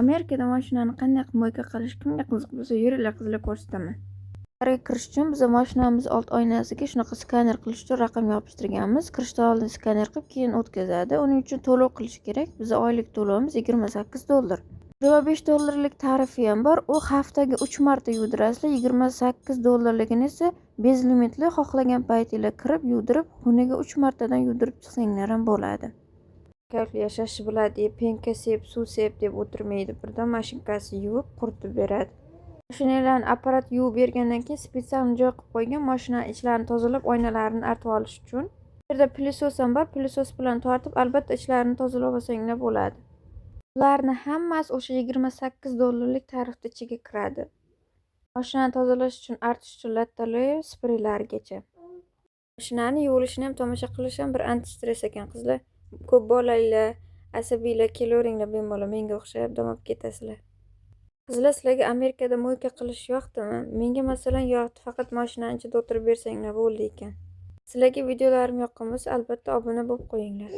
Amerikada mashinani qanday mo'yka qilish kimga qiziq bo'lsa, yuringlar qizlar ko'rsataman. Ichkariga kirish uchun biz mashinamiz old oynasiga shunaqa skaner qilish uchun raqam yopishtirganmiz. Kirishdan oldin skaner qilib, keyin o'tkazadi. Uning uchun to'lov qilish kerak. Biz oylik to'lovimiz $28. $25 tarifi ham bor. U haftaga 3 marta yuvdirasizlar. $28 esa bezlimitli, xohlagan paytinglar kirib yuvdirib, kuniga 3 martadan yuvdirib chiqsanglar ham bo'ladi. Kayfli yashashi biladi deb penka sep, suv sep deb o'tirmaydi. Birdan mashinkasi yuvib, quritib beradi. Mashinalarni apparat yuvib bergandan keyin spesial joy qilib qo'ygan, mashinani ichlarini tozalab, oynalarini artib olish uchun. Bu yerda pilisos ham bor. Pilisos bilan tortib, albatta ichlarini tozalab olsanglar bo'ladi. Ularni hammasi o'sha $28 tarifning ichiga kiradi. Mashinani tozalash uchun, artish uchun lattali spreylargacha. Mashinani yuvilishini ham tomosha qilish ham bir anti-stress ekan qizlar. Ko'p bolanglar, asabiylar kelaveringlar bemalol, menga o'xshab dam olib ketasizlar. Qizlar, sizlarga Amerikada mo'yka qilish yoqdimi? Menga masalan yoqdi, faqat mashinaning ichida o'tirib bersanglar bo'ldi ekan. Sizlarga videolarim yoqqan bo'lsa, albatta obuna bo'lib qo'yinglar.